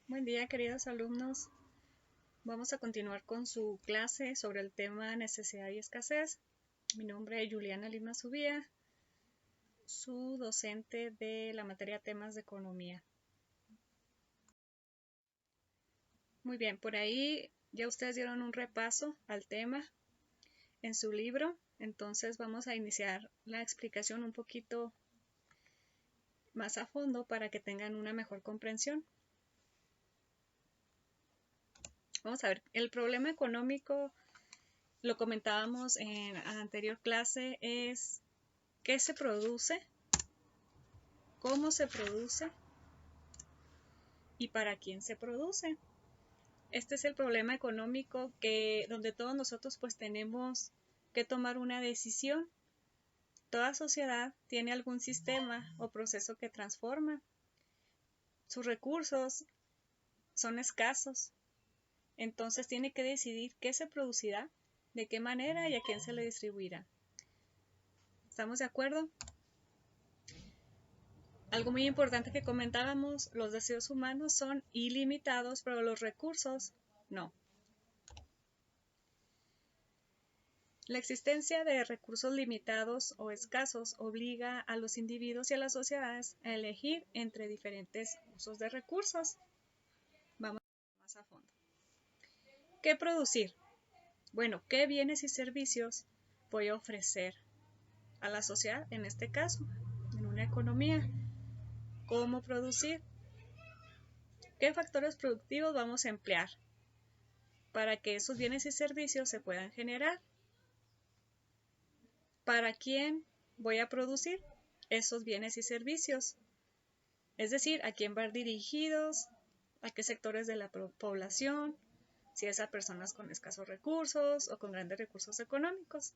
Buen día, queridos alumnos. Vamos a continuar con su clase sobre el tema necesidad y escasez. Mi nombre es Juliana Lima Subía, su docente de la materia temas de economía. Muy bien, por ahí ya ustedes dieron un repaso al tema en su libro, entonces vamos a iniciar la explicación un poquito más a fondo para que tengan una mejor comprensión. Vamos a ver, el problema económico, lo comentábamos en la anterior clase, es qué se produce, cómo se produce y para quién se produce. Este es el problema económico donde todos nosotros pues tenemos que tomar una decisión. Toda sociedad tiene algún sistema o proceso que transforma. Sus recursos son escasos. Entonces tiene que decidir qué se producirá, de qué manera y a quién se le distribuirá. ¿Estamos de acuerdo? Algo muy importante que comentábamos, los deseos humanos son ilimitados, pero los recursos no. La existencia de recursos limitados o escasos obliga a los individuos y a las sociedades a elegir entre diferentes usos de recursos. Vamos más a fondo. ¿Qué producir? Bueno, ¿qué bienes y servicios voy a ofrecer a la sociedad, en este caso, en una economía? ¿Cómo producir? ¿Qué factores productivos vamos a emplear para que esos bienes y servicios se puedan generar? ¿Para quién voy a producir esos bienes y servicios? Es decir, a quién van dirigidos, a qué sectores de la población, si es a personas con escasos recursos o con grandes recursos económicos.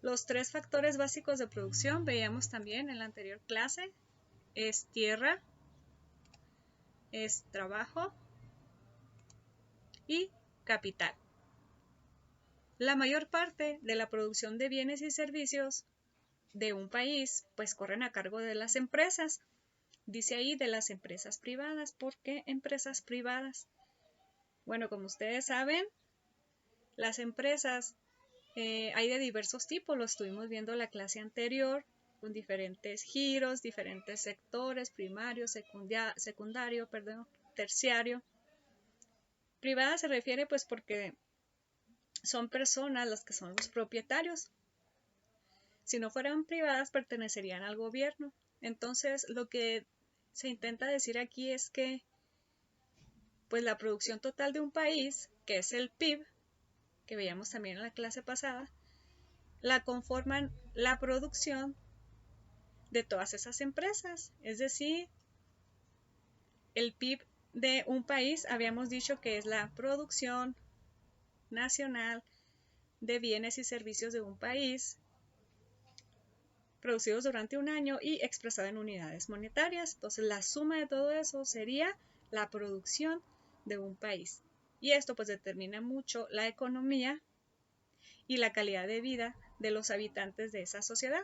Los tres factores básicos de producción veíamos también en la anterior clase. Es tierra, es trabajo y capital. La mayor parte de la producción de bienes y servicios de un país pues corren a cargo de las empresas. Dice ahí de las empresas privadas. ¿Por qué empresas privadas? Bueno, como ustedes saben, las empresas hay de diversos tipos, lo estuvimos viendo en la clase anterior, con diferentes giros, diferentes sectores, primario, secundario, terciario. Privada se refiere pues porque son personas las que son los propietarios. Si no fueran privadas, pertenecerían al gobierno. Entonces, lo que se intenta decir aquí es que pues la producción total de un país, que es el PIB, que veíamos también en la clase pasada, la conforman la producción de todas esas empresas. Es decir, el PIB de un país habíamos dicho que es la producción nacional de bienes y servicios de un país producidos durante un año y expresado en unidades monetarias. Entonces la suma de todo eso sería la producción de un país. Y esto pues determina mucho la economía y la calidad de vida de los habitantes de esa sociedad.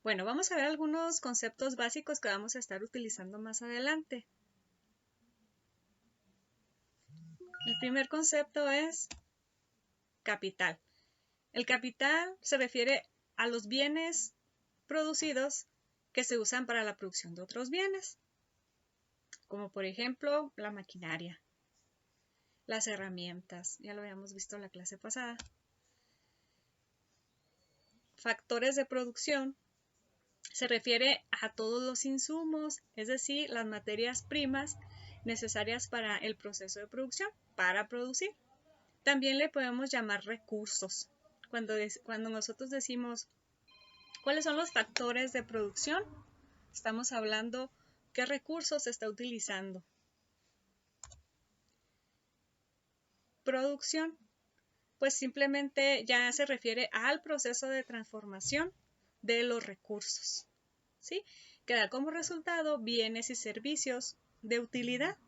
Bueno, vamos a ver algunos conceptos básicos que vamos a estar utilizando más adelante. El primer concepto es capital. El capital se refiere a los bienes producidos que se usan para la producción de otros bienes, como por ejemplo la maquinaria, las herramientas, ya lo habíamos visto en la clase pasada. Factores de producción se refiere a todos los insumos, es decir, las materias primas necesarias para el proceso de producción, para producir. También le podemos llamar recursos. Cuando nosotros decimos cuáles son los factores de producción, estamos hablando qué recursos se está utilizando. Producción, pues simplemente ya se refiere al proceso de transformación de los recursos, ¿sí? Que da como resultado bienes y servicios de utilidad.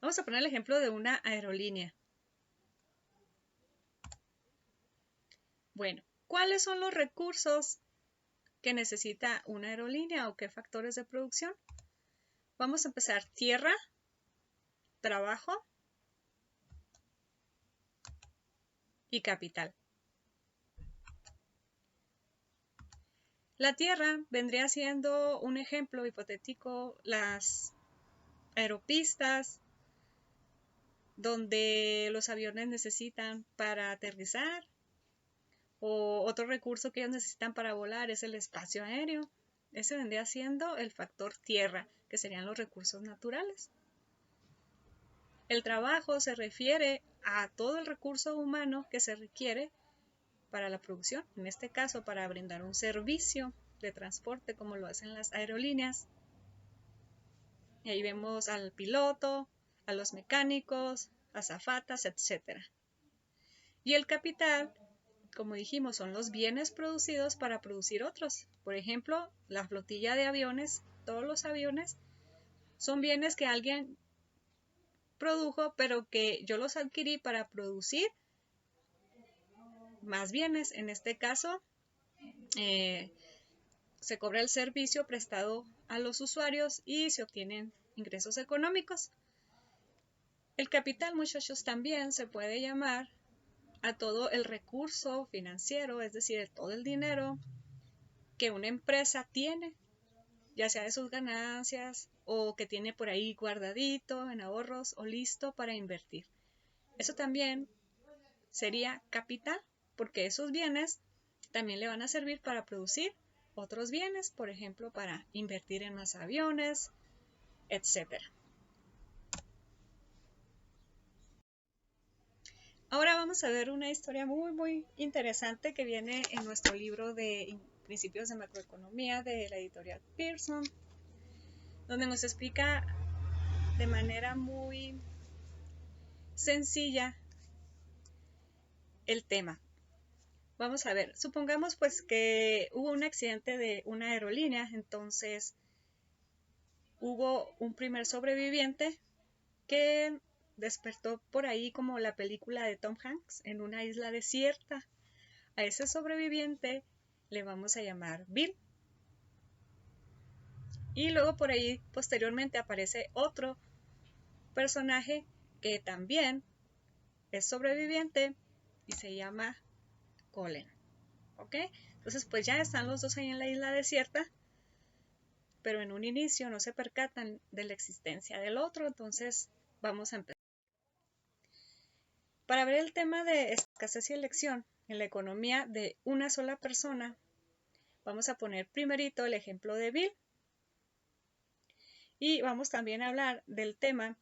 Vamos a poner el ejemplo de una aerolínea. Bueno, ¿cuáles son los recursos que necesita una aerolínea o qué factores de producción? Vamos a empezar: tierra, trabajo y capital. La tierra vendría siendo un ejemplo hipotético, las aeropistas, donde los aviones necesitan para aterrizar, o otro recurso que ellos necesitan para volar es el espacio aéreo. Ese vendría siendo el factor tierra, que serían los recursos naturales. El trabajo se refiere a todo el recurso humano que se requiere para la producción, en este caso para brindar un servicio de transporte como lo hacen las aerolíneas. Y ahí vemos al piloto, a los mecánicos, azafatas, etc. Y el capital, como dijimos, son los bienes producidos para producir otros. Por ejemplo, la flotilla de aviones, todos los aviones son bienes que alguien produjo, pero que yo los adquirí para producir más bienes. En este caso, se cobra el servicio prestado a los usuarios y se obtienen ingresos económicos. El capital, muchachos, también se puede llamar a todo el recurso financiero, es decir, todo el dinero que una empresa tiene, ya sea de sus ganancias o que tiene por ahí guardadito en ahorros o listo para invertir. Eso también sería capital, porque esos bienes también le van a servir para producir otros bienes, por ejemplo, para invertir en más aviones, etc. Ahora vamos a ver una historia muy interesante que viene en nuestro libro de Principios de Macroeconomía de la editorial Pearson, donde nos explica de manera muy sencilla el tema. Vamos a ver, supongamos pues que hubo un accidente de una aerolínea, entonces hubo un primer sobreviviente que despertó por ahí como la película de Tom Hanks en una isla desierta. A ese sobreviviente le vamos a llamar Bill. Y luego por ahí posteriormente aparece otro personaje que también es sobreviviente y se llama Colin. ¿Ok? Entonces pues ya están los dos ahí en la isla desierta, pero en un inicio no se percatan de la existencia del otro, entonces vamos a empezar. Para ver el tema de escasez y elección en la economía de una sola persona, vamos a poner primerito el ejemplo de Bill. Y vamos también a hablar del tema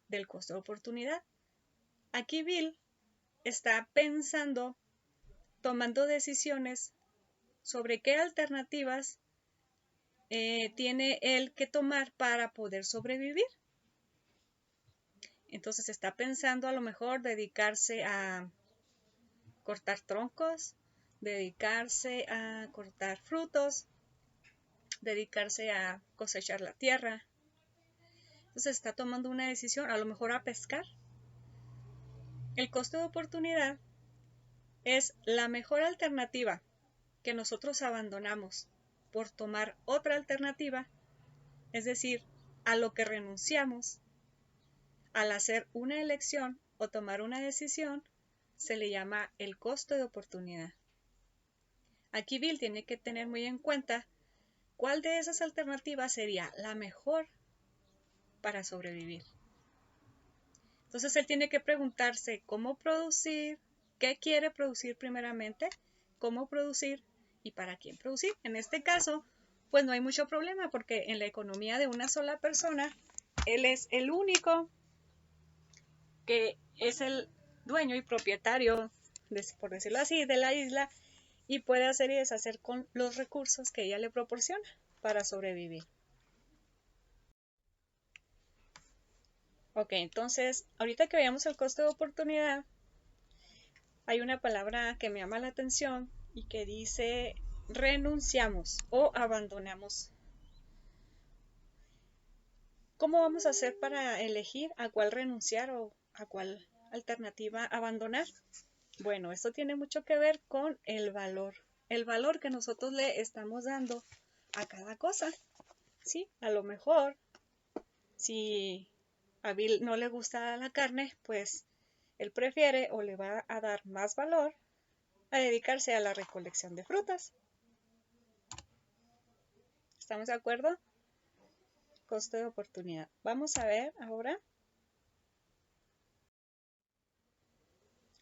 del costo de oportunidad. Aquí Bill está pensando, tomando decisiones sobre qué alternativas tiene él que tomar para poder sobrevivir. Entonces está pensando a lo mejor dedicarse a cortar troncos, dedicarse a cortar frutos, dedicarse a cosechar la tierra. Entonces está tomando una decisión, a lo mejor a pescar. El costo de oportunidad es la mejor alternativa que nosotros abandonamos por tomar otra alternativa, es decir, a lo que renunciamos al hacer una elección o tomar una decisión, se le llama el costo de oportunidad. Aquí Bill tiene que tener muy en cuenta cuál de esas alternativas sería la mejor para sobrevivir. Entonces él tiene que preguntarse cómo producir, qué quiere producir primeramente, cómo producir y para quién producir. En este caso, pues no hay mucho problema porque en la economía de una sola persona, él es el único que es el dueño y propietario, por decirlo así, de la isla y puede hacer y deshacer con los recursos que ella le proporciona para sobrevivir. Ok, entonces, ahorita que veamos el costo de oportunidad, hay una palabra que me llama la atención y que dice renunciamos o abandonamos. ¿Cómo vamos a hacer para elegir a cuál renunciar o a cuál alternativa abandonar? Bueno, esto tiene mucho que ver con el valor que nosotros le estamos dando a cada cosa. Sí, a lo mejor, si a Bill no le gusta la carne, pues él prefiere o le va a dar más valor a dedicarse a la recolección de frutas. ¿Estamos de acuerdo? Costo de oportunidad. Vamos a ver ahora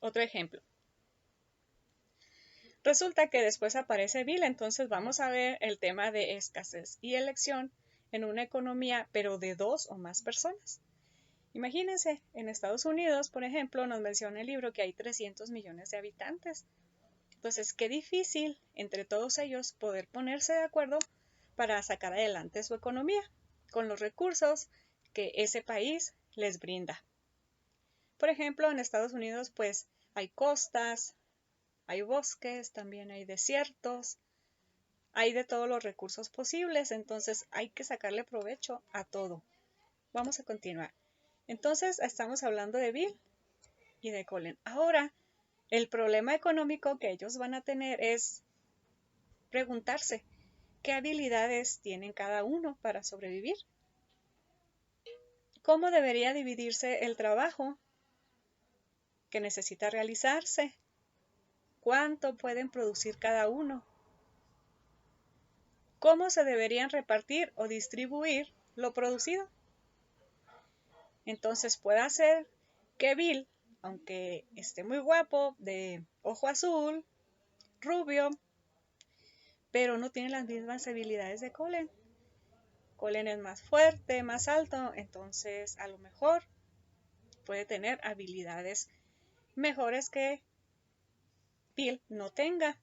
otro ejemplo. Resulta que después aparece Bill, entonces vamos a ver el tema de escasez y elección en una economía, pero de 2 o más personas. Imagínense, en Estados Unidos, por ejemplo, nos menciona el libro que hay 300 millones de habitantes. Entonces, qué difícil entre todos ellos poder ponerse de acuerdo para sacar adelante su economía con los recursos que ese país les brinda. Por ejemplo, en Estados Unidos, pues hay costas, hay bosques, también hay desiertos, hay de todos los recursos posibles, entonces hay que sacarle provecho a todo. Vamos a continuar. Entonces, estamos hablando de Bill y de Colin. Ahora, el problema económico que ellos van a tener es preguntarse qué habilidades tienen cada uno para sobrevivir. ¿Cómo debería dividirse el trabajo que necesita realizarse? ¿Cuánto pueden producir cada uno? ¿Cómo se deberían repartir o distribuir lo producido? Entonces puede ser que Bill, aunque esté muy guapo, de ojo azul, rubio, pero no tiene las mismas habilidades de Colin. Colin es más fuerte, más alto, entonces a lo mejor puede tener habilidades mejores que Bill no tenga.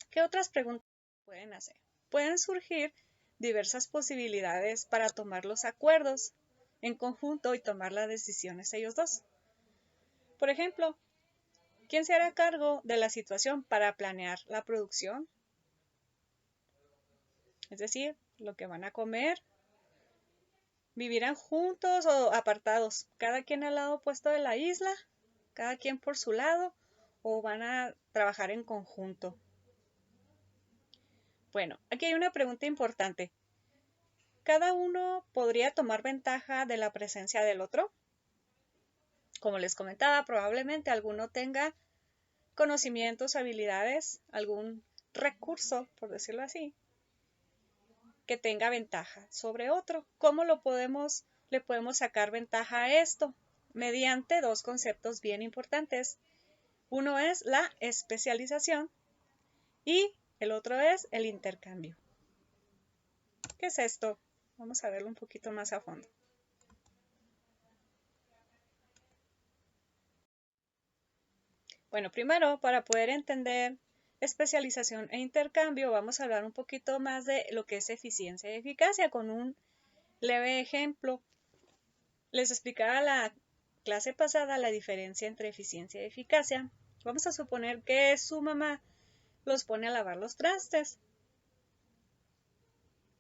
¿Qué otras preguntas pueden hacer? Pueden surgir diversas posibilidades para tomar los acuerdos en conjunto y tomar las decisiones ellos dos. Por ejemplo, ¿quién se hará cargo de la situación para planear la producción? Es decir, lo que van a comer. ¿Vivirán juntos o apartados? ¿Cada quien al lado opuesto de la isla? ¿Cada quien por su lado? ¿O van a trabajar en conjunto? Bueno, aquí hay una pregunta importante. ¿Cada uno podría tomar ventaja de la presencia del otro? Como les comentaba, probablemente alguno tenga conocimientos, habilidades, algún recurso, por decirlo así, que tenga ventaja sobre otro. ¿Cómo le podemos sacar ventaja a esto? Mediante dos conceptos bien importantes. Uno es la especialización y el otro es el intercambio. ¿Qué es esto? Vamos a verlo un poquito más a fondo. Bueno, primero, para poder entender especialización e intercambio, vamos a hablar un poquito más de lo que es eficiencia y eficacia con un leve ejemplo. Les explicaba la clase pasada la diferencia entre eficiencia y eficacia. Vamos a suponer que su mamá los pone a lavar los trastes,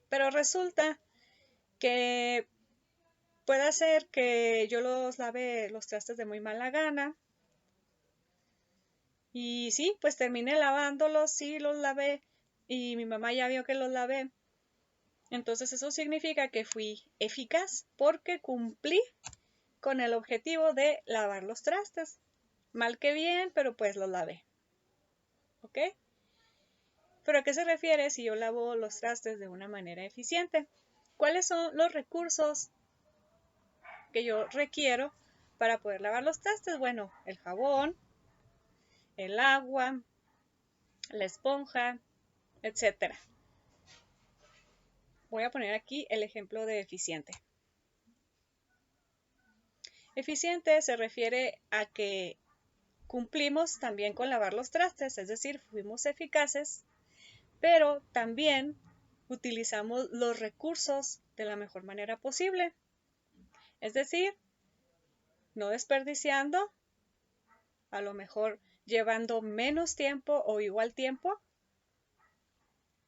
pero resulta que puede ser que yo los lave los trastes de muy mala gana. Y sí, pues terminé lavándolos, sí los lavé y mi mamá ya vio que los lavé. Entonces eso significa que fui eficaz porque cumplí con el objetivo de lavar los trastes. Mal que bien, pero pues los lavé. ¿Ok? ¿Pero a qué se refiere si yo lavo los trastes de una manera eficiente? ¿Cuáles son los recursos que yo requiero para poder lavar los trastes? Bueno, el jabón, el agua, la esponja, etc. Voy a poner aquí el ejemplo de eficiente. Eficiente se refiere a que cumplimos también con lavar los trastes, es decir, fuimos eficaces, pero también utilizamos los recursos de la mejor manera posible. Es decir, no desperdiciando, a lo mejor llevando menos tiempo o igual tiempo.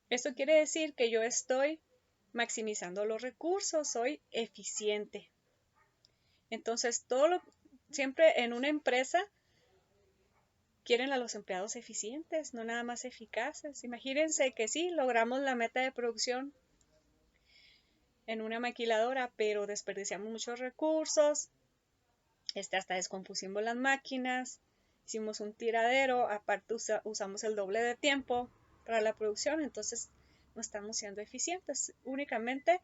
Esto quiere decir que yo estoy maximizando los recursos, soy eficiente. Entonces, siempre en una empresa quieren a los empleados eficientes, no nada más eficaces. Imagínense que sí, logramos la meta de producción en una maquiladora, pero desperdiciamos muchos recursos, hasta descompusimos las máquinas, hicimos un tiradero, aparte usamos el doble de tiempo para la producción, entonces no estamos siendo eficientes, únicamente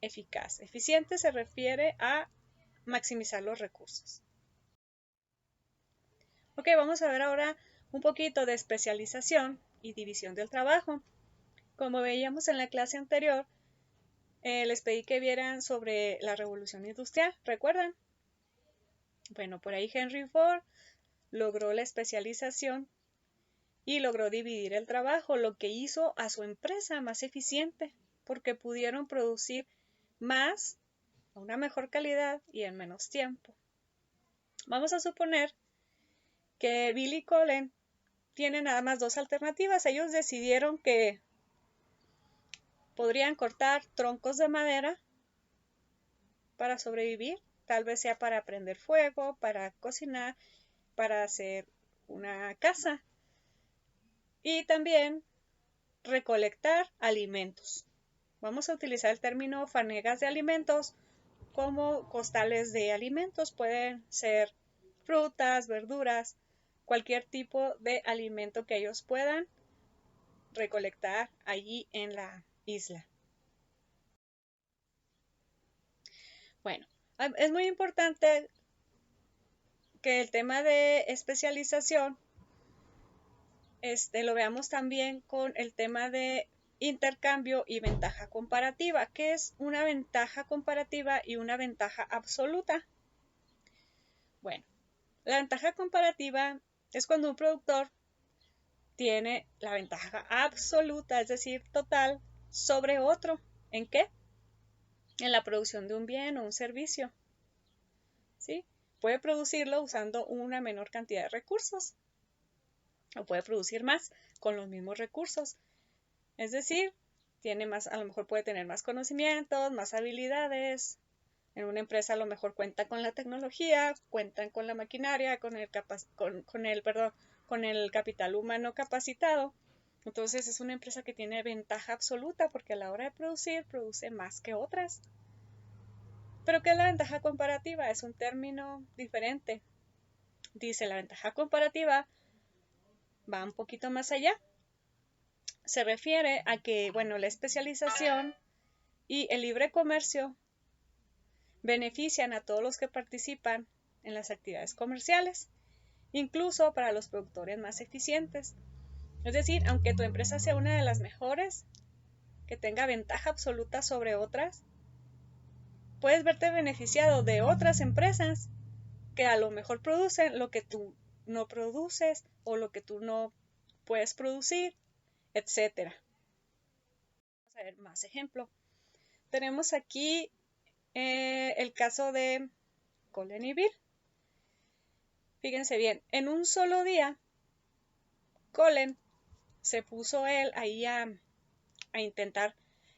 eficaz. Eficiente se refiere a maximizar los recursos. Ok, vamos a ver ahora un poquito de especialización y división del trabajo. Como veíamos en la clase anterior, les pedí que vieran sobre la revolución industrial, ¿recuerdan? Bueno, por ahí Henry Ford logró la especialización y logró dividir el trabajo, lo que hizo a su empresa más eficiente, porque pudieron producir más, a una mejor calidad y en menos tiempo. Vamos a suponer que Bill y Colin tienen nada más dos alternativas. Ellos decidieron que podrían cortar troncos de madera para sobrevivir, tal vez sea para prender fuego, para cocinar, para hacer una casa y también recolectar alimentos. Vamos a utilizar el término fanegas de alimentos como costales de alimentos. Pueden ser frutas, verduras, cualquier tipo de alimento que ellos puedan recolectar allí en la isla. Bueno, es muy importante que el tema de especialización lo veamos también con el tema de intercambio y ventaja comparativa. ¿Qué es una ventaja comparativa y una ventaja absoluta? Bueno, la ventaja comparativa es cuando un productor tiene la ventaja absoluta, es decir, total, sobre otro. ¿En qué? En la producción de un bien o un servicio. ¿Sí? Puede producirlo usando una menor cantidad de recursos o puede producir más con los mismos recursos. Es decir, tiene más, a lo mejor puede tener más conocimientos, más habilidades. En una empresa a lo mejor cuentan con la tecnología, cuentan con la maquinaria, con el capital humano capacitado. Entonces es una empresa que tiene ventaja absoluta porque a la hora de producir, produce más que otras. ¿Pero qué es la ventaja comparativa? Es un término diferente. Dice, la ventaja comparativa va un poquito más allá. Se refiere a que, bueno, la especialización y el libre comercio benefician a todos los que participan en las actividades comerciales, incluso para los productores más eficientes. Es decir, aunque tu empresa sea una de las mejores, que tenga ventaja absoluta sobre otras, puedes verte beneficiado de otras empresas que a lo mejor producen lo que tú no produces o lo que tú no puedes producir, etc. Vamos a ver más ejemplos. Tenemos aquí el caso de Colin y Bill. Fíjense bien, en un solo día, Colin se puso él ahí a intentar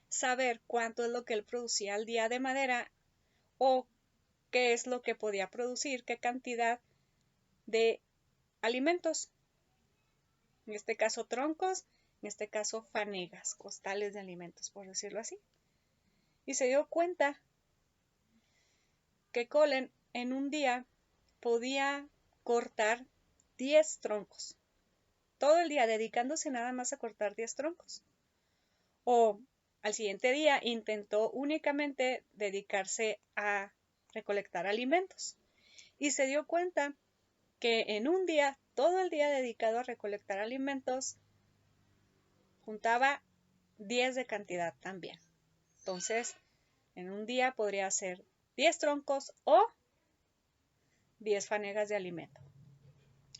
saber cuánto es lo que él producía al día de madera o qué es lo que podía producir, qué cantidad de alimentos. En este caso troncos, en este caso fanegas, costales de alimentos, por decirlo así. Y se dio cuenta que Colin en un día podía cortar 10 troncos. Todo el día dedicándose nada más a cortar 10 troncos. O al siguiente día intentó únicamente dedicarse a recolectar alimentos. Y se dio cuenta que en un día, todo el día dedicado a recolectar alimentos, juntaba 10 de cantidad también. Entonces, en un día podría ser 10 troncos o 10 fanegas de alimento.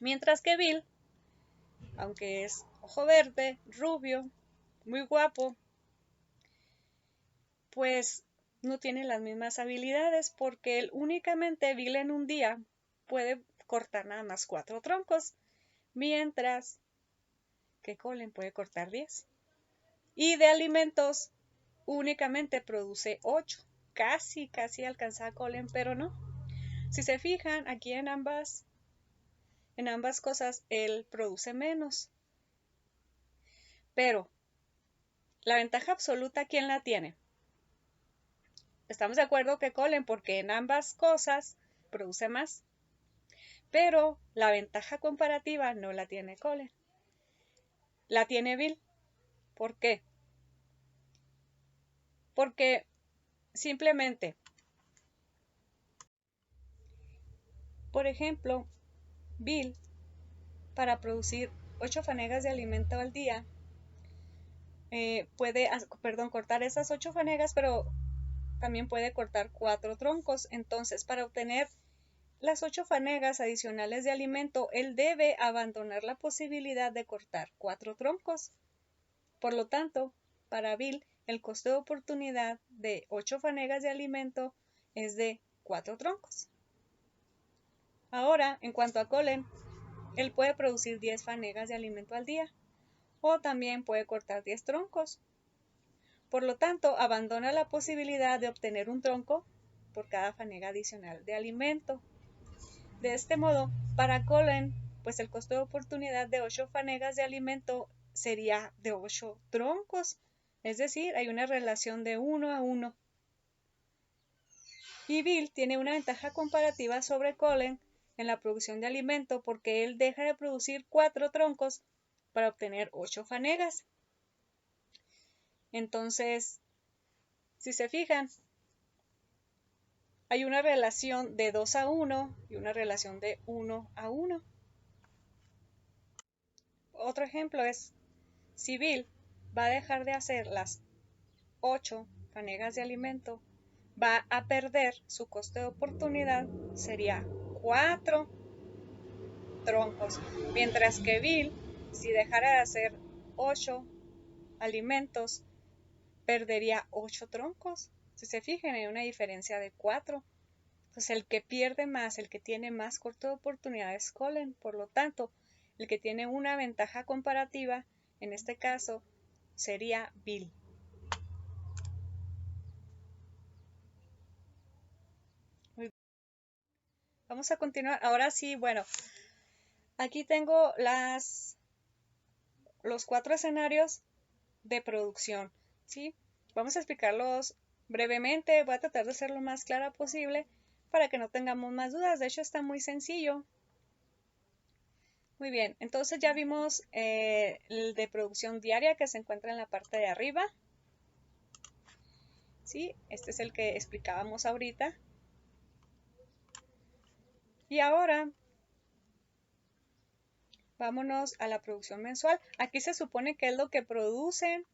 Mientras que Bill, aunque es ojo verde, rubio, muy guapo, pues no tiene las mismas habilidades porque él únicamente, Bill en un día puede cortar nada más 4 troncos, mientras que Colin puede cortar 10. Y de alimentos únicamente produce 8. Casi alcanza a Colin, pero no. Si se fijan, aquí en ambas En ambas cosas él produce menos. Pero la ventaja absoluta, ¿quién la tiene? Estamos de acuerdo que Colin, porque en ambas cosas produce más. Pero la ventaja comparativa no la tiene Colin. La tiene Bill. ¿Por qué? Porque simplemente, por ejemplo, Bill, para producir 8 fanegas de alimento al día, puede, cortar esas 8 fanegas, pero también puede cortar 4 troncos. Entonces, para obtener las 8 fanegas adicionales de alimento, él debe abandonar la posibilidad de cortar 4 troncos. Por lo tanto, para Bill, el costo de oportunidad de 8 fanegas de alimento es de 4 troncos. Ahora, en cuanto a Colin, él puede producir 10 fanegas de alimento al día, o también puede cortar 10 troncos. Por lo tanto, abandona la posibilidad de obtener un tronco por cada fanega adicional de alimento. De este modo, para Colin, pues el costo de oportunidad de 8 fanegas de alimento sería de 8 troncos. Es decir, hay una relación de 1 a 1. Y Bill tiene una ventaja comparativa sobre Colin en la producción de alimento porque él deja de producir 4 troncos para obtener 8 fanegas. Entonces, si se fijan, hay una relación de 2 a 1 y una relación de 1 a 1. Otro ejemplo es, si Bill va a dejar de hacer las 8 fanegas de alimento, va a perder su costo de oportunidad, sería 4 troncos, mientras que Bill, si dejara de hacer 8 alimentos, perdería 8 troncos. Si se fijan, hay una diferencia de 4. Entonces el que pierde más, el que tiene más costo de oportunidad es Colin. Por lo tanto, el que tiene una ventaja comparativa, en este caso, sería Bill. Vamos a continuar. Ahora sí, bueno, aquí tengo los 4 escenarios de producción, ¿sí? Vamos a explicarlos brevemente. Voy a tratar de ser lo más clara posible para que no tengamos más dudas. De hecho, está muy sencillo. Muy bien, entonces ya vimos el de producción diaria que se encuentra en la parte de arriba. ¿Sí? Este es el que explicábamos ahorita. Y ahora vámonos a la producción mensual. Aquí se supone que es lo que producen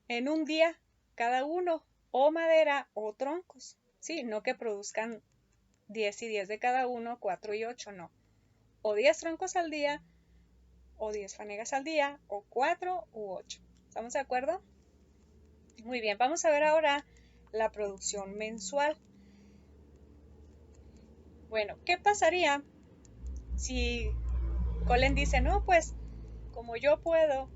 en un día cada uno, o madera o troncos. Sí, no que produzcan 10 y 10 de cada uno, 4 y 8, no. O 10 troncos al día, o 10 fanegas al día, o 4 u 8. ¿Estamos de acuerdo? Muy bien, vamos a ver ahora la producción mensual. Bueno, ¿qué pasaría si Colin dice, no, pues como yo puedo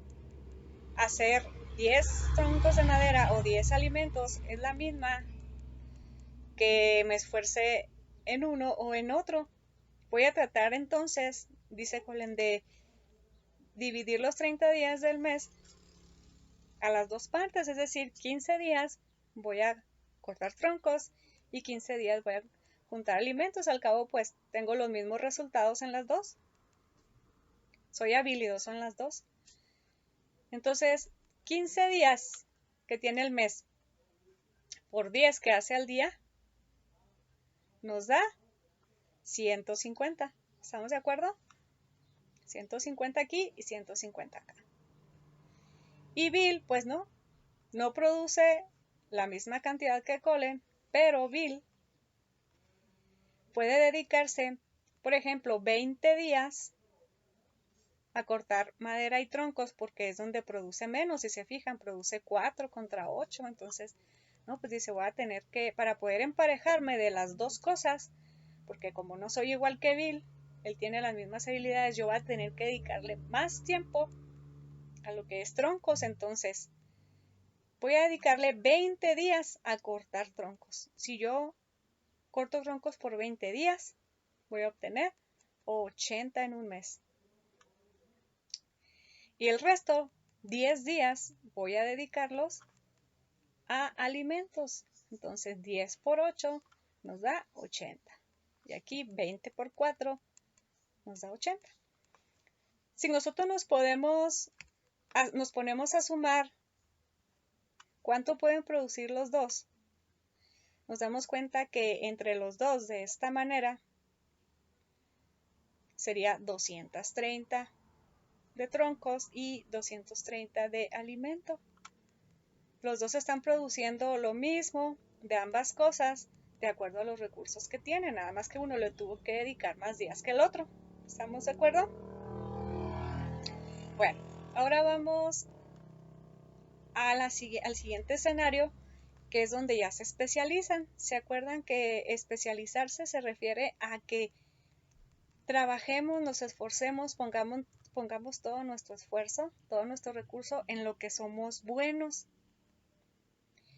hacer 10 troncos de madera o 10 alimentos, es la misma que me esfuerce en uno o en otro? Voy a tratar entonces, dice Colin, de dividir los 30 días del mes a las dos partes, es decir, 15 días voy a cortar troncos y 15 días voy a juntar alimentos. Al cabo, pues tengo los mismos resultados en las dos. Soy habilidoso en las dos. Entonces, 15 días que tiene el mes por 10 que hace al día nos da 150. ¿Estamos de acuerdo? 150 aquí y 150 acá. Y Bill, pues no produce la misma cantidad que Colin, pero Bill puede dedicarse, por ejemplo, 20 días a cortar madera y troncos porque es donde produce menos. Si se fijan, produce 4 contra 8. Entonces, no, pues dice, voy a tener que, para poder emparejarme de las dos cosas, porque como no soy igual que Bill, él tiene las mismas habilidades, yo voy a tener que dedicarle más tiempo a lo que es troncos. Entonces, voy a dedicarle 20 días a cortar troncos. Si yo corto troncos por 20 días, voy a obtener 80 en un mes. Y el resto, 10 días, voy a dedicarlos a alimentos. Entonces 10 por 8 nos da 80. Y aquí 20 por 4 nos da 80. Si nosotros nos ponemos a sumar cuánto pueden producir los dos, nos damos cuenta que entre los dos de esta manera sería 230 de troncos y 230 de alimento. Los dos están produciendo lo mismo de ambas cosas de acuerdo a los recursos que tienen, nada más que uno le tuvo que dedicar más días que el otro. ¿Estamos de acuerdo? Bueno, ahora vamos al siguiente escenario, que es donde ya se especializan. ¿Se acuerdan que especializarse se refiere a que trabajemos, nos esforcemos, pongamos todo nuestro esfuerzo, todo nuestro recurso en lo que somos buenos?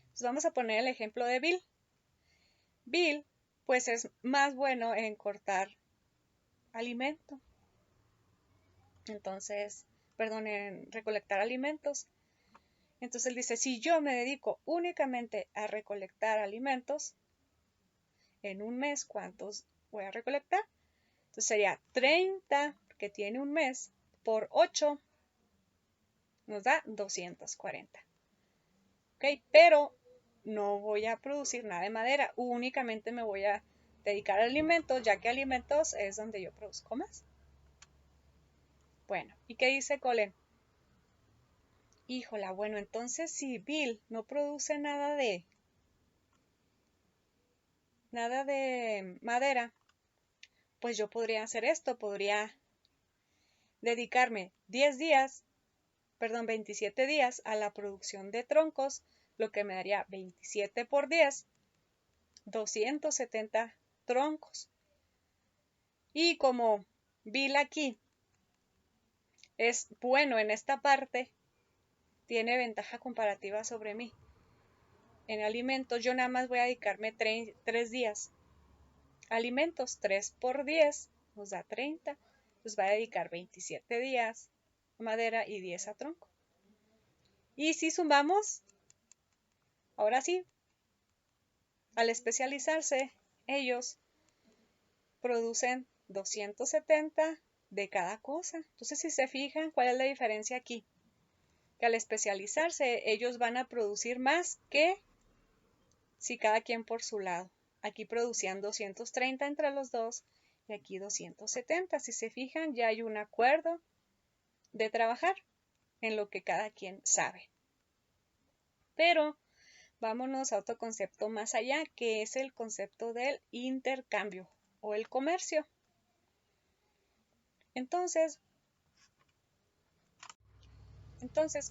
Entonces vamos a poner el ejemplo de Bill. Bill, pues es más bueno en cortar alimento. Entonces, perdón, en recolectar alimentos. Entonces él dice, si yo me dedico únicamente a recolectar alimentos, en un mes, ¿cuántos voy a recolectar? Entonces sería 30, que tiene un mes, por 8, nos da 240. ¿Ok? Pero no voy a producir nada de madera, únicamente me voy a dedicar a alimentos, ya que alimentos es donde yo produzco más. Bueno, ¿y qué dice Colin? Híjola, bueno, entonces si Bill no produce nada de madera, pues yo podría hacer esto, podría dedicarme 27 días a la producción de troncos, lo que me daría 27 por 10, 270 troncos. Y como Bill aquí es bueno en esta parte, tiene ventaja comparativa sobre mí. En alimentos yo nada más voy a dedicarme 3 días. Alimentos 3 por 10 nos da 30. Pues va a dedicar 27 días a madera y 10 a tronco. Y si sumamos, ahora sí, al especializarse, ellos producen 270 de cada cosa. Entonces, si se fijan, ¿cuál es la diferencia aquí? Que al especializarse, ellos van a producir más que si cada quien por su lado. Aquí producían 230 entre los dos y aquí 270. Si se fijan, ya hay un acuerdo de trabajar en lo que cada quien sabe. Pero vámonos a otro concepto más allá, que es el concepto del intercambio o el comercio. Entonces,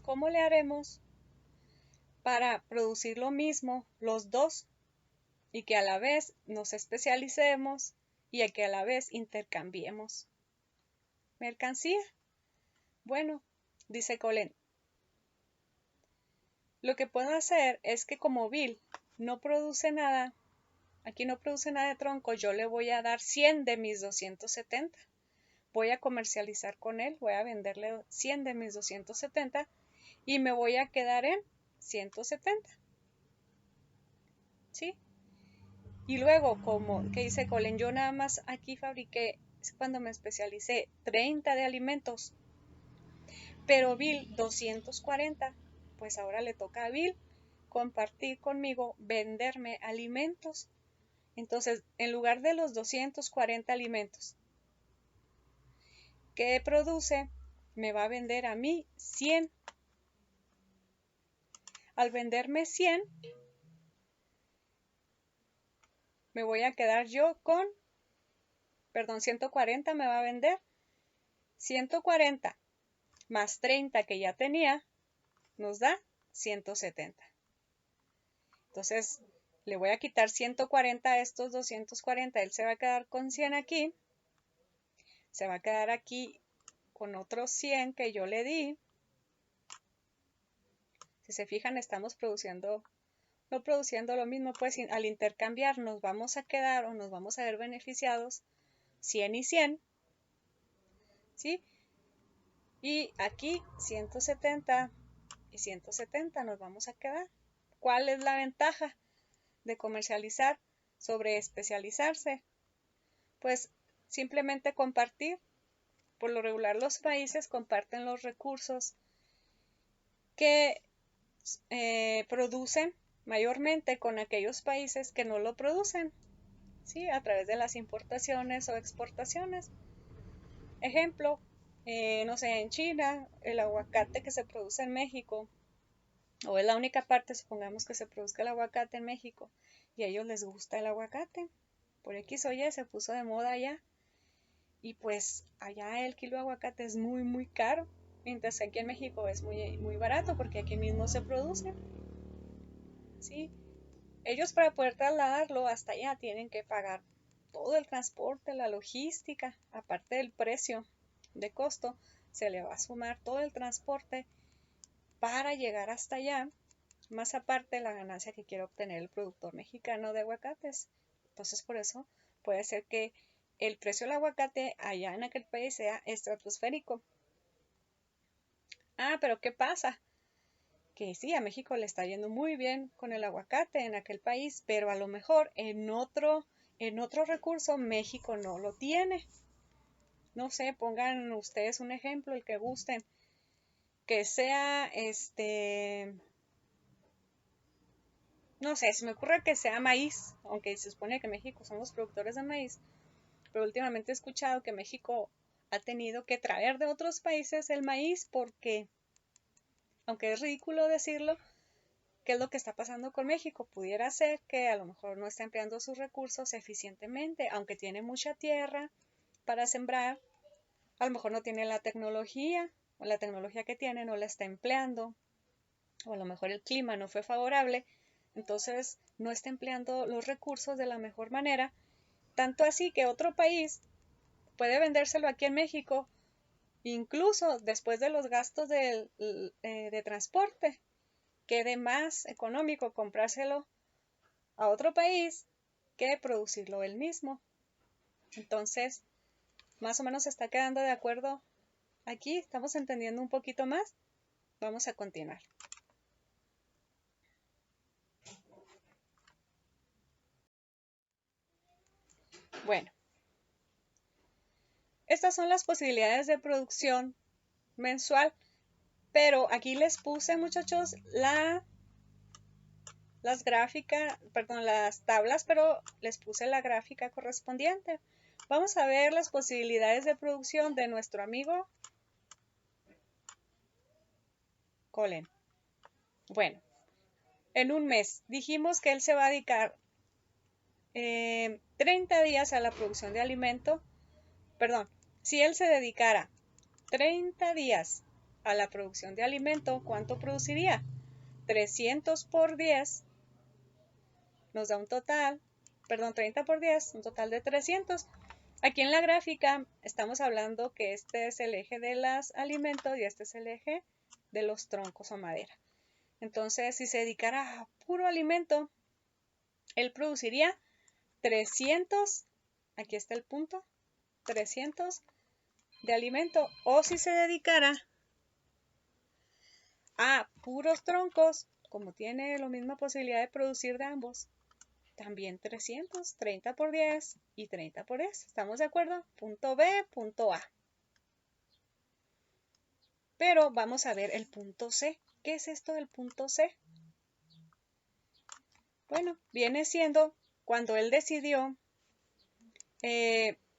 ¿cómo le haremos para producir lo mismo los dos y que a la vez nos especialicemos y que a la vez intercambiemos mercancía? Bueno, dice Colin, lo que puedo hacer es que como Bill no produce nada, aquí no produce nada de tronco, yo le voy a dar 100 de mis 270. Voy a comercializar con él, voy a venderle 100 de mis 270 y me voy a quedar en 170. ¿Sí? Y luego, como que dice Colin, yo nada más aquí fabriqué, cuando me especialicé, 30 de alimentos, pero Bill 240, pues ahora le toca a Bill compartir conmigo, venderme alimentos. Entonces, en lugar de los 240 alimentos que produce, me va a vender a mí 100. Al venderme 100, me voy a quedar yo con, 140 me va a vender. 140 más 30 que ya tenía, nos da 170. Entonces, le voy a quitar 140 a estos 240. Él se va a quedar con 100 aquí. Se va a quedar aquí con otros 100 que yo le di. Si se fijan, estamos produciendo lo mismo, pues al intercambiar nos vamos a quedar o nos vamos a ver beneficiados 100 y 100. ¿sí? Y aquí 170 y 170 nos vamos a quedar. ¿Cuál es la ventaja de comercializar sobre especializarse? Pues simplemente compartir. Por lo regular los países comparten los recursos que producen mayormente con aquellos países que no lo producen, ¿sí? A través de las importaciones o exportaciones. Ejemplo, no sé, en China, el aguacate que se produce en México, o es la única parte, supongamos, que se produzca el aguacate en México, y a ellos les gusta el aguacate. Por X o Y se puso de moda allá, y pues allá el kilo de aguacate es muy, muy caro, mientras que aquí en México es muy, muy barato, porque aquí mismo se produce, ¿sí? Ellos para poder trasladarlo hasta allá tienen que pagar todo el transporte, la logística, aparte del precio de costo, se le va a sumar todo el transporte para llegar hasta allá, más aparte la ganancia que quiere obtener el productor mexicano de aguacates. Entonces por eso puede ser que el precio del aguacate allá en aquel país sea estratosférico. Ah, pero ¿qué pasa? Que sí, a México le está yendo muy bien con el aguacate en aquel país, pero a lo mejor en otro recurso México no lo tiene. No sé, pongan ustedes un ejemplo, el que gusten, que sea no sé, se me ocurre que sea maíz, aunque se supone que México son los productores de maíz, pero últimamente he escuchado que México ha tenido que traer de otros países el maíz porque, aunque es ridículo decirlo, ¿qué es lo que está pasando con México? Pudiera ser que a lo mejor no está empleando sus recursos eficientemente, aunque tiene mucha tierra para sembrar, a lo mejor no tiene la tecnología, o la tecnología que tiene no la está empleando, o a lo mejor el clima no fue favorable, entonces no está empleando los recursos de la mejor manera, tanto así que otro país puede vendérselo aquí en México, incluso después de los gastos de transporte, quede más económico comprárselo a otro país que producirlo él mismo. Entonces, más o menos se está quedando de acuerdo aquí, estamos entendiendo un poquito más. Vamos a continuar. Bueno, estas son las posibilidades de producción mensual, pero aquí les puse, muchachos, las gráficas, perdón, las tablas, pero les puse la gráfica correspondiente. Vamos a ver las posibilidades de producción de nuestro amigo Colin. Bueno, en un mes dijimos que él se va a dedicar 30 días a la producción de alimento. Perdón, si él se dedicara 30 días a la producción de alimento, ¿cuánto produciría? 300 por 10 nos da un total, perdón, 30 por 10, un total de 300. Aquí en la gráfica estamos hablando que este es el eje de los alimentos y este es el eje de los troncos o madera. Entonces, si se dedicara a puro alimento, él produciría 300, aquí está el punto, 300 de alimento. O si se dedicara a puros troncos, como tiene la misma posibilidad de producir de ambos, también 300, 30 por 10 y 30 por 10. ¿Estamos de acuerdo? Punto B, punto A. Pero vamos a ver el punto C. ¿Qué es esto del punto C? Bueno, viene siendo cuando él decidió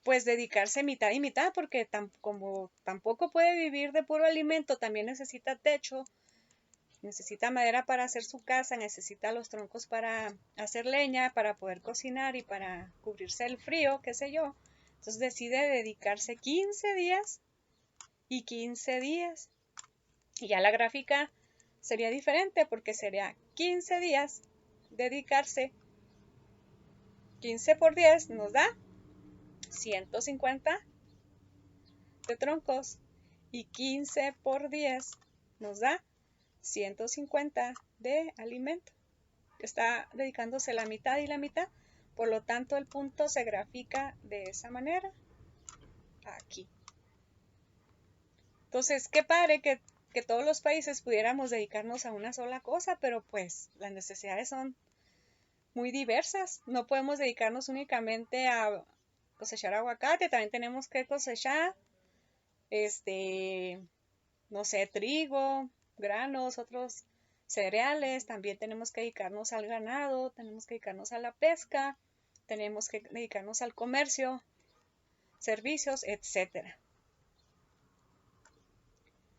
pues dedicarse mitad y mitad, porque como tampoco puede vivir de puro alimento, también necesita techo, necesita madera para hacer su casa, necesita los troncos para hacer leña, para poder cocinar y para cubrirse el frío, qué sé yo. Entonces decide dedicarse 15 días y 15 días. Y ya la gráfica sería diferente porque sería 15 días dedicarse, 15 por 10 nos da 150 de troncos y 15 por 10 nos da 150 de alimento. Está dedicándose la mitad y la mitad, por lo tanto el punto se grafica de esa manera aquí. Entonces, qué padre que todos los países pudiéramos dedicarnos a una sola cosa, pero pues las necesidades son muy diversas. No podemos dedicarnos únicamente a cosechar aguacate, también tenemos que cosechar, no sé, trigo, granos, otros cereales, también tenemos que dedicarnos al ganado, tenemos que dedicarnos a la pesca, tenemos que dedicarnos al comercio, servicios, etcétera.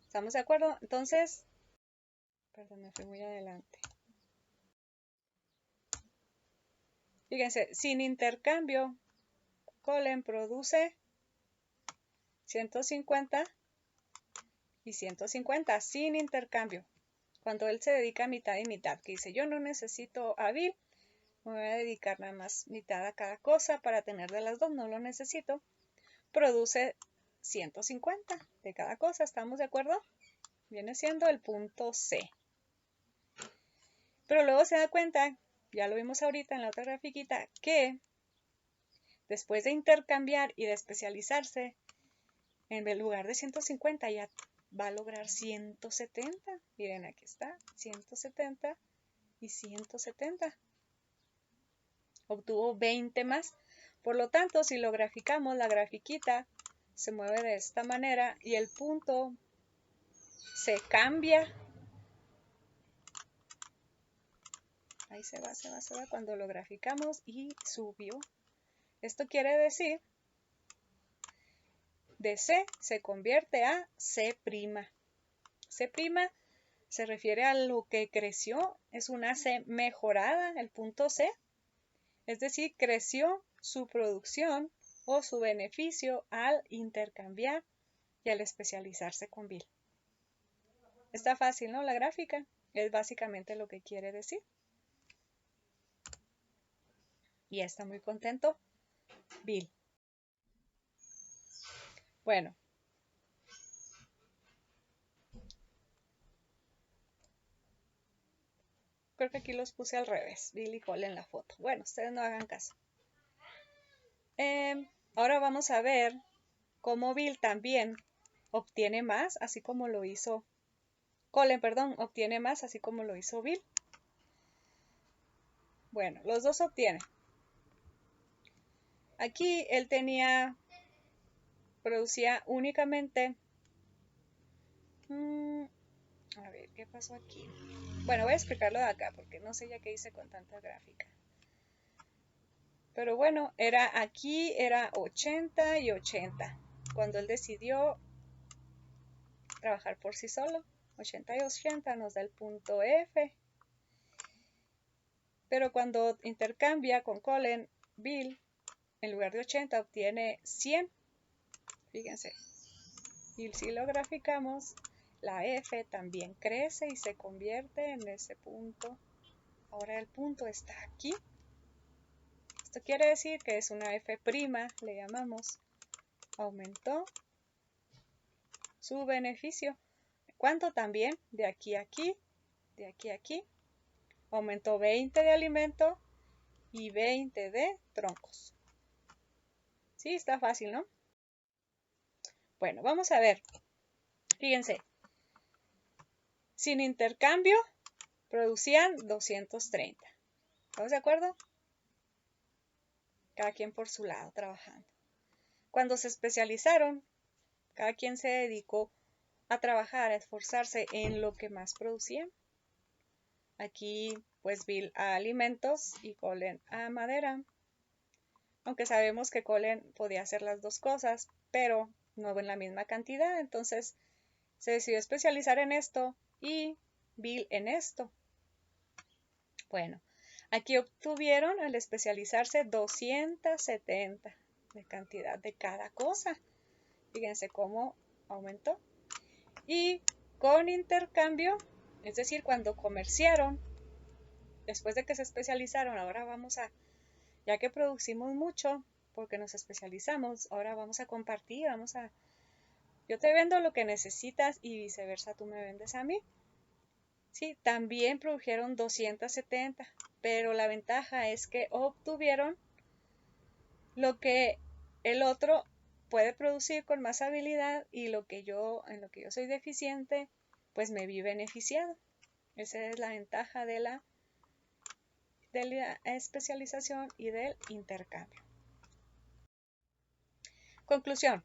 ¿Estamos de acuerdo? Entonces, perdón, me fui muy adelante. Fíjense, sin intercambio, Colin produce 150 y 150 sin intercambio. Cuando él se dedica a mitad y mitad, que dice, yo no necesito a Bill, me voy a dedicar nada más mitad a cada cosa para tener de las dos, no lo necesito. Produce 150 de cada cosa, ¿estamos de acuerdo? Viene siendo el punto C. Pero luego se da cuenta, ya lo vimos ahorita en la otra grafiquita, que después de intercambiar y de especializarse, en el lugar de 150 ya va a lograr 170. Miren, aquí está, 170 y 170. Obtuvo 20 más. Por lo tanto, si lo graficamos, la grafiquita se mueve de esta manera y el punto se cambia. Ahí se va cuando lo graficamos y subió. Esto quiere decir, de C se convierte a C'. C' se refiere a lo que creció, es una C mejorada, el punto C. Es decir, creció su producción o su beneficio al intercambiar y al especializarse con Bill. Está fácil, ¿no? La gráfica es básicamente lo que quiere decir. Y está muy contento Bill. Bueno. Creo que aquí los puse al revés, Bill y Cole en la foto. Bueno, ustedes no hagan caso. Ahora vamos a ver cómo Bill también obtiene más, así como lo hizo Colin, obtiene más, así como lo hizo Bill. Bueno, los dos obtienen. Aquí él producía únicamente, a ver, ¿qué pasó aquí? Bueno, voy a explicarlo de acá, porque no sé ya qué hice con tanta gráfica. Pero bueno, aquí era 80 y 80. Cuando él decidió trabajar por sí solo, 80 y 80 nos da el punto F. Pero cuando intercambia con Colin, Bill, en lugar de 80 obtiene 100. Fíjense. Y si lo graficamos, la F también crece y se convierte en ese punto. Ahora el punto está aquí. Esto quiere decir que es una F', le llamamos. Aumentó su beneficio. ¿Cuánto también? De aquí a aquí, de aquí a aquí. Aumentó 20 de alimento y 20 de troncos. Sí, está fácil, ¿no? Bueno, vamos a ver. Fíjense. Sin intercambio, producían 230. ¿Estamos de acuerdo? Cada quien por su lado trabajando. Cuando se especializaron, cada quien se dedicó a trabajar, a esforzarse en lo que más producían. Aquí, pues, Bill a alimentos y Colin a madera. Aunque sabemos que Colin podía hacer las dos cosas, pero no en la misma cantidad. Entonces, se decidió especializar en esto y Bill en esto. Bueno, aquí obtuvieron al especializarse 270 de cantidad de cada cosa. Fíjense cómo aumentó. Y con intercambio, es decir, cuando comerciaron, después de que se especializaron, ahora vamos a, ya que producimos mucho, porque nos especializamos, ahora vamos a compartir, yo te vendo lo que necesitas y viceversa, tú me vendes a mí. Sí, también produjeron 270, pero la ventaja es que obtuvieron lo que el otro puede producir con más habilidad y en lo que yo soy deficiente, pues me vi beneficiado. Esa es la ventaja de la especialización y del intercambio. Conclusión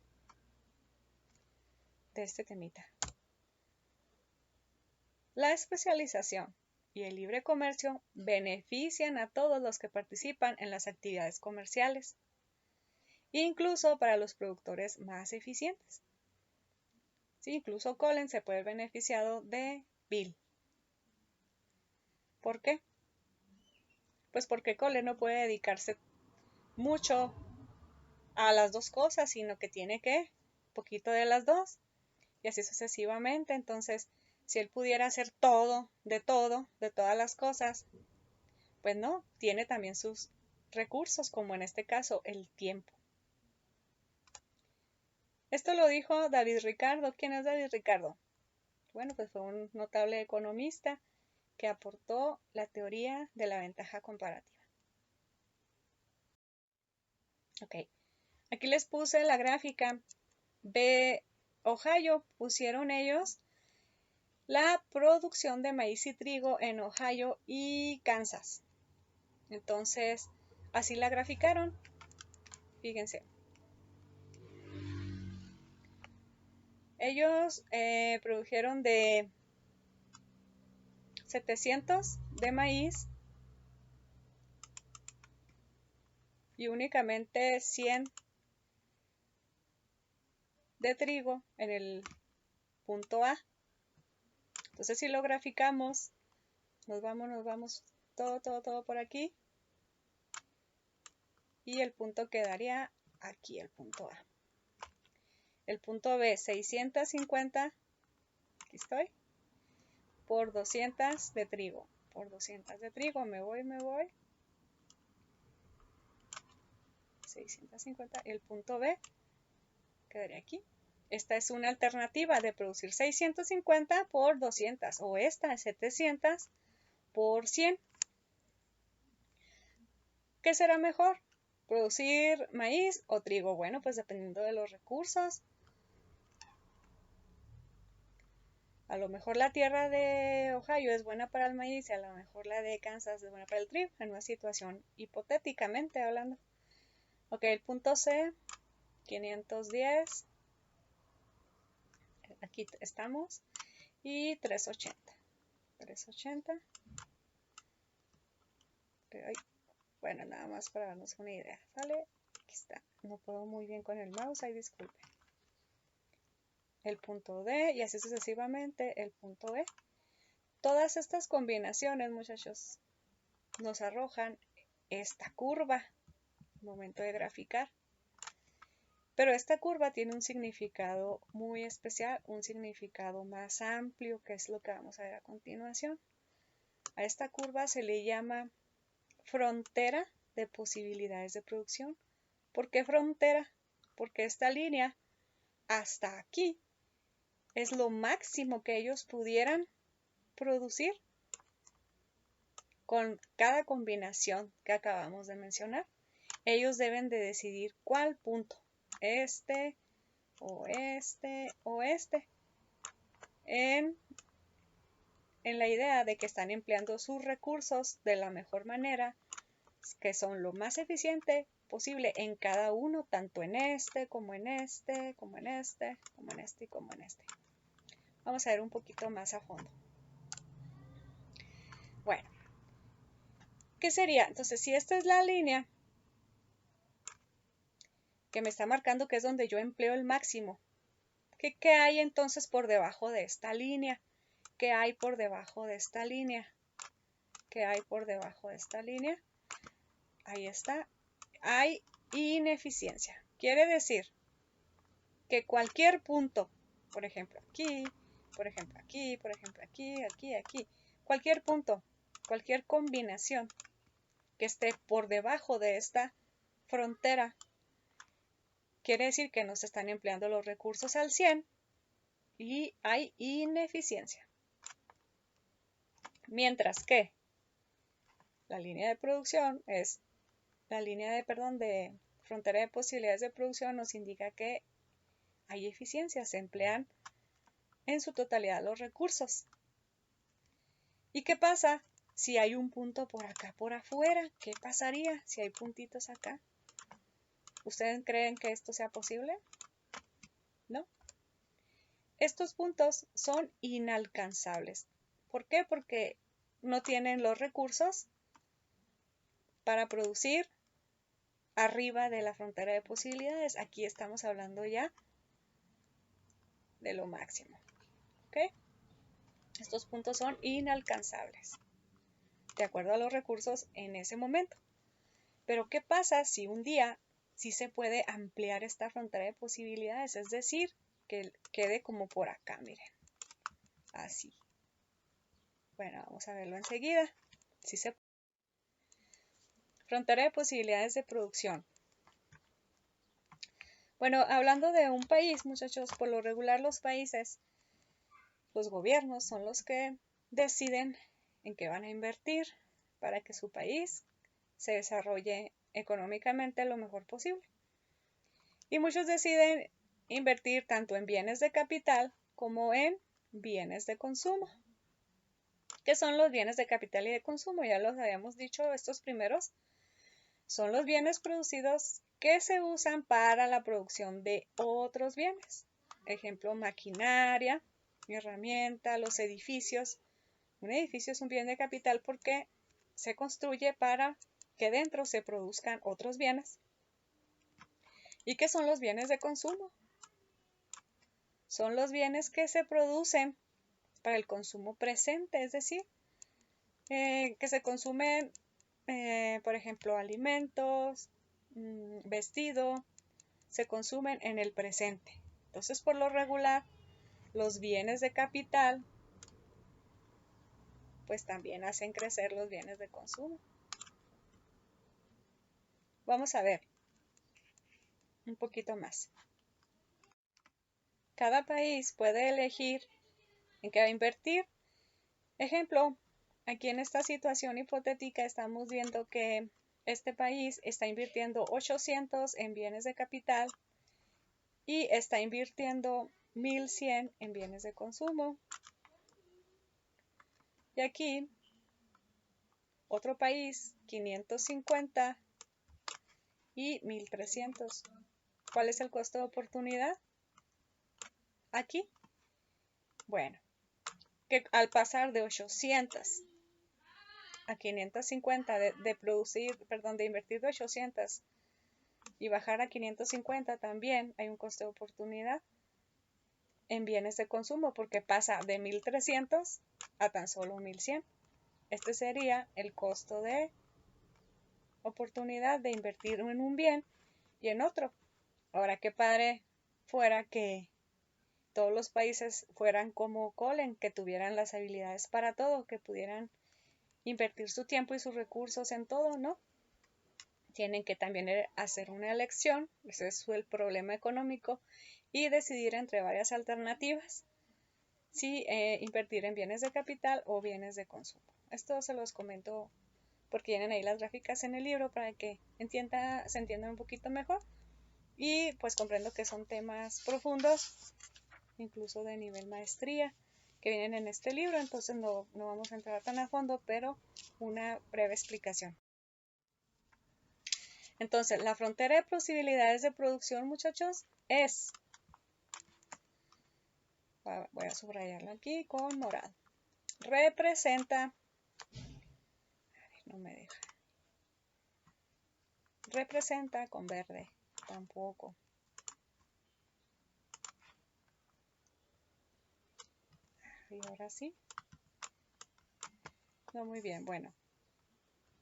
de este temita. La especialización y el libre comercio benefician a todos los que participan en las actividades comerciales, incluso para los productores más eficientes. Sí, incluso Colin se puede haber beneficiado de Bill. ¿Por qué? Pues porque Colin no puede dedicarse mucho a las dos cosas, sino que tiene que poquito de las dos y así sucesivamente. Entonces, si él pudiera hacer todo, de todas las cosas, pues no, tiene también sus recursos, como en este caso el tiempo. Esto lo dijo David Ricardo. ¿Quién es David Ricardo? Bueno, pues fue un notable economista que aportó la teoría de la ventaja comparativa. Ok, aquí les puse la gráfica de Ohio. Pusieron ellos la producción de maíz y trigo en Ohio y Kansas. Entonces, así la graficaron. Fíjense. Ellos produjeron de 700 de maíz y únicamente 100 de trigo en el punto A. Entonces, si lo graficamos, nos vamos todo por aquí. Y el punto quedaría aquí, el punto A. El punto B, 650, aquí estoy, por 200 de trigo. Por 200 de trigo, me voy. 650, el punto B quedaría aquí. Esta es una alternativa de producir 650 por 200, o esta es 700 por 100. ¿Qué será mejor? ¿Producir maíz o trigo? Bueno, pues dependiendo de los recursos. A lo mejor la tierra de Ohio es buena para el maíz y a lo mejor la de Kansas es buena para el trigo, en una situación hipotéticamente hablando. Ok, el punto C, 510. Aquí estamos. Y 380. 380. Ay, bueno, nada más para darnos una idea. ¿Sale? Aquí está. No puedo muy bien con el mouse, ahí disculpe. El punto D y así sucesivamente el punto E. Todas estas combinaciones, muchachos, nos arrojan esta curva al momento de graficar. Pero esta curva tiene un significado muy especial, un significado más amplio, que es lo que vamos a ver a continuación. A esta curva se le llama frontera de posibilidades de producción. ¿Por qué frontera? Porque esta línea hasta aquí es lo máximo que ellos pudieran producir con cada combinación que acabamos de mencionar. Ellos deben de decidir cuál punto, este o este o este, en la idea de que están empleando sus recursos de la mejor manera, que son lo más eficiente posible en cada uno, tanto en este, como en este, como en este, como en este y como en este. Vamos a ver un poquito más a fondo. Bueno, ¿qué sería? Entonces, si esta es la línea que me está marcando que es donde yo empleo el máximo, ¿qué hay entonces por debajo de esta línea? ¿Qué hay por debajo de esta línea? ¿Qué hay por debajo de esta línea? Ahí está. Hay ineficiencia. Quiere decir que cualquier punto, por ejemplo aquí, por ejemplo aquí, por ejemplo aquí, aquí, cualquier punto, cualquier combinación que esté por debajo de esta frontera, quiere decir que no se están empleando los recursos al 100 y hay ineficiencia. Mientras que la línea de producción es la línea de frontera de posibilidades de producción nos indica que hay eficiencia, se emplean en su totalidad los recursos. ¿Y qué pasa si hay un punto por acá, por afuera? ¿Qué pasaría si hay puntitos acá? ¿Ustedes creen que esto sea posible? ¿No? Estos puntos son inalcanzables. ¿Por qué? Porque no tienen los recursos para producir arriba de la frontera de posibilidades. Aquí estamos hablando ya de lo máximo. ¿Ok? Estos puntos son inalcanzables, de acuerdo a los recursos en ese momento. Pero ¿qué pasa si un día sí se puede ampliar esta frontera de posibilidades? Es decir, que quede como por acá, miren. Así. Bueno, vamos a verlo enseguida. Sí se... Frontera de posibilidades de producción. Bueno, hablando de un país, muchachos, por lo regular los países, los gobiernos son los que deciden en qué van a invertir para que su país se desarrolle económicamente lo mejor posible. Y muchos deciden invertir tanto en bienes de capital como en bienes de consumo. ¿Qué son los bienes de capital y de consumo? Ya los habíamos dicho, estos primeros son los bienes producidos que se usan para la producción de otros bienes. Ejemplo, maquinaria, herramienta, los edificios. Un edificio es un bien de capital porque se construye para que dentro se produzcan otros bienes. ¿Y qué son los bienes de consumo? Son los bienes que se producen para el consumo presente, es decir, que se consumen, por ejemplo, alimentos, vestido, se consumen en el presente. Entonces, por lo regular, los bienes de capital, pues también hacen crecer los bienes de consumo. Vamos a ver un poquito más. Cada país puede elegir en qué va a invertir. Ejemplo, aquí en esta situación hipotética estamos viendo que este país está invirtiendo 800 en bienes de capital y está invirtiendo 1100 en bienes de consumo. Y aquí, otro país, 550 y 1300. ¿Cuál es el costo de oportunidad? Aquí. Bueno, que al pasar de 800 a 550 de invertir de 800 y bajar a 550 también hay un costo de oportunidad en bienes de consumo porque pasa de 1300 a tan solo 1100. Este sería el costo de oportunidad de invertir en un bien y en otro. Ahora, qué padre fuera que todos los países fueran como Colen, que tuvieran las habilidades para todo, que pudieran invertir su tiempo y sus recursos en todo, ¿no? Tienen que también hacer una elección, ese es el problema económico, y decidir entre varias alternativas, si invertir en bienes de capital o bienes de consumo. Esto se los comento porque tienen ahí las gráficas en el libro para que se entiendan un poquito mejor. Y pues comprendo que son temas profundos, incluso de nivel maestría, que vienen en este libro, entonces no vamos a entrar tan a fondo, pero una breve explicación. Entonces, la frontera de posibilidades de producción, muchachos, es, voy a subrayarla aquí con morado, representa, no me deja, representa con verde, tampoco. Y ahora sí. No, muy bien, bueno.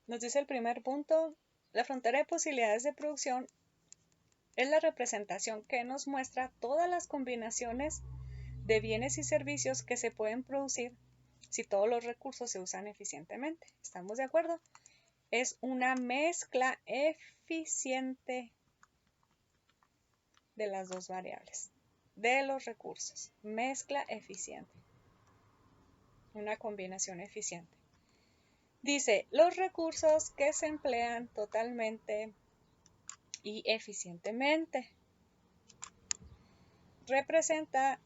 Nos dice el primer punto, la frontera de posibilidades de producción es la representación que nos muestra todas las combinaciones de bienes y servicios que se pueden producir si todos los recursos se usan eficientemente. ¿Estamos de acuerdo? Es una mezcla eficiente de las dos variables, de los recursos. Mezcla eficiente. Una combinación eficiente. Dice, los recursos que se emplean totalmente y eficientemente. Representa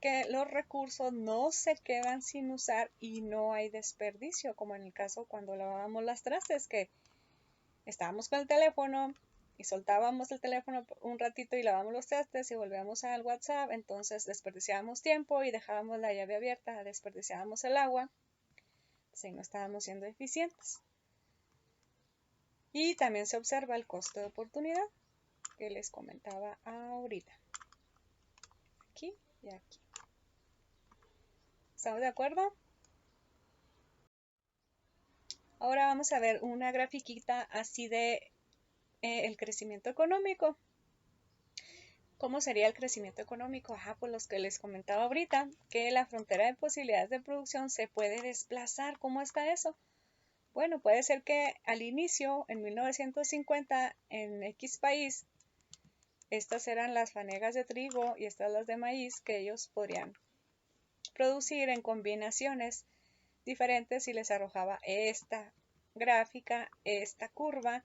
que los recursos no se quedan sin usar y no hay desperdicio, como en el caso cuando lavábamos las trastes, que estábamos con el teléfono y soltábamos el teléfono un ratito y lavábamos los trastes y volvíamos al WhatsApp, entonces desperdiciábamos tiempo y dejábamos la llave abierta, desperdiciábamos el agua, si no estábamos siendo eficientes. Y también se observa el costo de oportunidad que les comentaba ahorita. Aquí y aquí. ¿Estamos de acuerdo? Ahora vamos a ver una grafiquita así de el crecimiento económico. ¿Cómo sería el crecimiento económico? Pues los que les comentaba ahorita, que la frontera de posibilidades de producción se puede desplazar. ¿Cómo está eso? Bueno, puede ser que al inicio, en 1950, en X país, estas eran las fanegas de trigo y estas las de maíz que ellos podrían producir en combinaciones diferentes y les arrojaba esta gráfica, esta curva,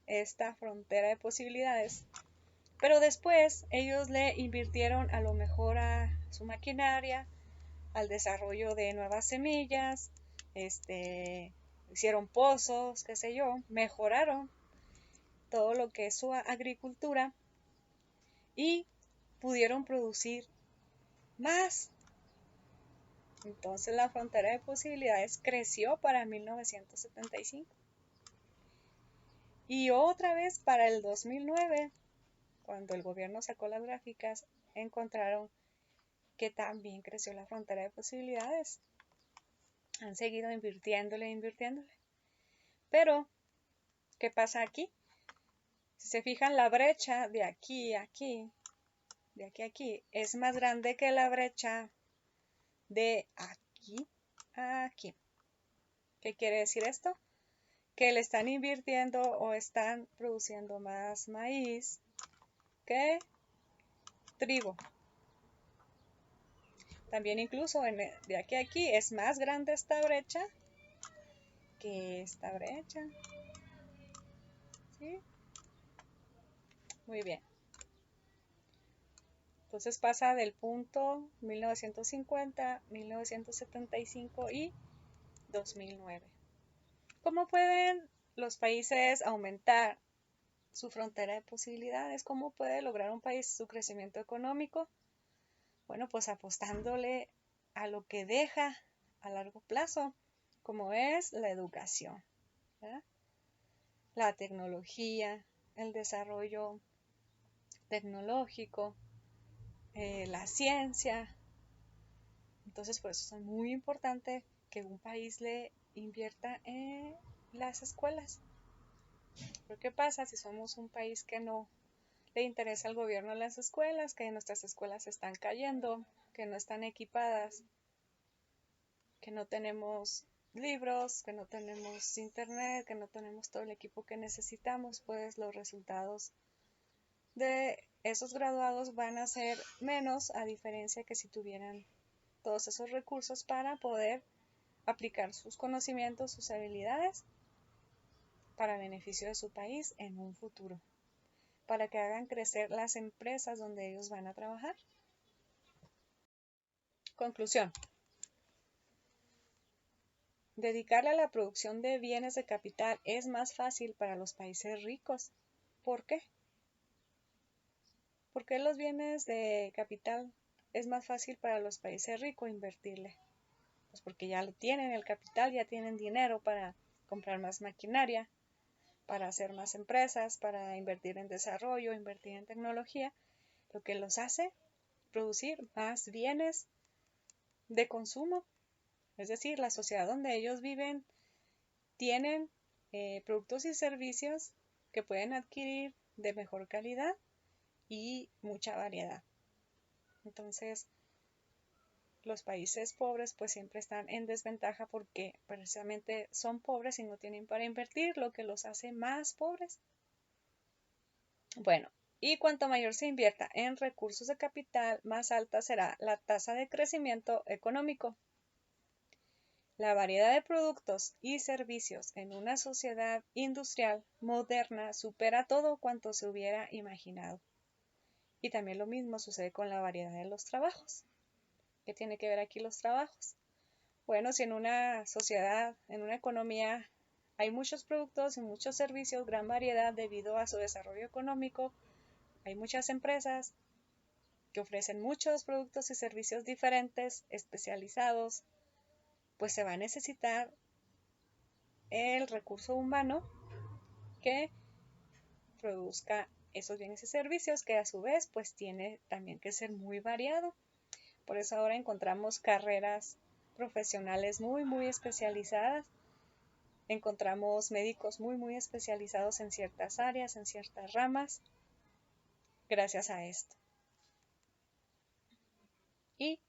esta frontera de posibilidades. Pero después ellos le invirtieron a lo mejor a su maquinaria, al desarrollo de nuevas semillas, hicieron pozos, qué sé yo, mejoraron todo lo que es su agricultura y pudieron producir más. Entonces la frontera de posibilidades creció para 1975. Y otra vez para el 2009, cuando el gobierno sacó las gráficas, encontraron que también creció la frontera de posibilidades. Han seguido invirtiéndole. Pero, ¿qué pasa aquí? Si se fijan, la brecha de aquí a aquí, de aquí a aquí, es más grande que la brecha de aquí a aquí. ¿Qué quiere decir esto? Que le están invirtiendo o están produciendo más maíz que trigo. También incluso de aquí a aquí es más grande esta brecha que esta brecha. ¿Sí? Muy bien. Entonces pasa del punto 1950, 1975 y 2009. ¿Cómo pueden los países aumentar su frontera de posibilidades? ¿Cómo puede lograr un país su crecimiento económico? Bueno, pues apostándole a lo que deja a largo plazo, como es la educación, ¿verdad? La tecnología, el desarrollo tecnológico, la ciencia. Entonces, por eso es muy importante que un país le invierta en las escuelas. ¿Pero qué pasa si somos un país que no le interesa al gobierno en las escuelas, que nuestras escuelas están cayendo, que no están equipadas, que no tenemos libros, que no tenemos internet, que no tenemos todo el equipo que necesitamos? Pues los resultados de esos graduados van a ser menos, a diferencia que si tuvieran todos esos recursos para poder aplicar sus conocimientos, sus habilidades para beneficio de su país en un futuro, para que hagan crecer las empresas donde ellos van a trabajar. Conclusión. Dedicarle a la producción de bienes de capital es más fácil para los países ricos. ¿Por qué? ¿Por qué los bienes de capital es más fácil para los países ricos invertirle? Pues porque ya lo tienen, el capital, ya tienen dinero para comprar más maquinaria, para hacer más empresas, para invertir en desarrollo, invertir en tecnología, lo que los hace producir más bienes de consumo. Es decir, la sociedad donde ellos viven tienen productos y servicios que pueden adquirir de mejor calidad y mucha variedad. Entonces, los países pobres pues siempre están en desventaja porque precisamente son pobres y no tienen para invertir, lo que los hace más pobres. Bueno, y cuanto mayor se invierta en recursos de capital, más alta será la tasa de crecimiento económico. La variedad de productos y servicios en una sociedad industrial moderna supera todo cuanto se hubiera imaginado. Y también lo mismo sucede con la variedad de los trabajos. ¿Qué tiene que ver aquí los trabajos? Bueno, si en una sociedad, en una economía, hay muchos productos y muchos servicios, gran variedad debido a su desarrollo económico, hay muchas empresas que ofrecen muchos productos y servicios diferentes, especializados, pues se va a necesitar el recurso humano que produzca esos bienes y servicios, que a su vez pues tiene también que ser muy variado. Por eso ahora encontramos carreras profesionales muy especializadas, encontramos médicos muy especializados en ciertas áreas, en ciertas ramas, gracias a esto. Y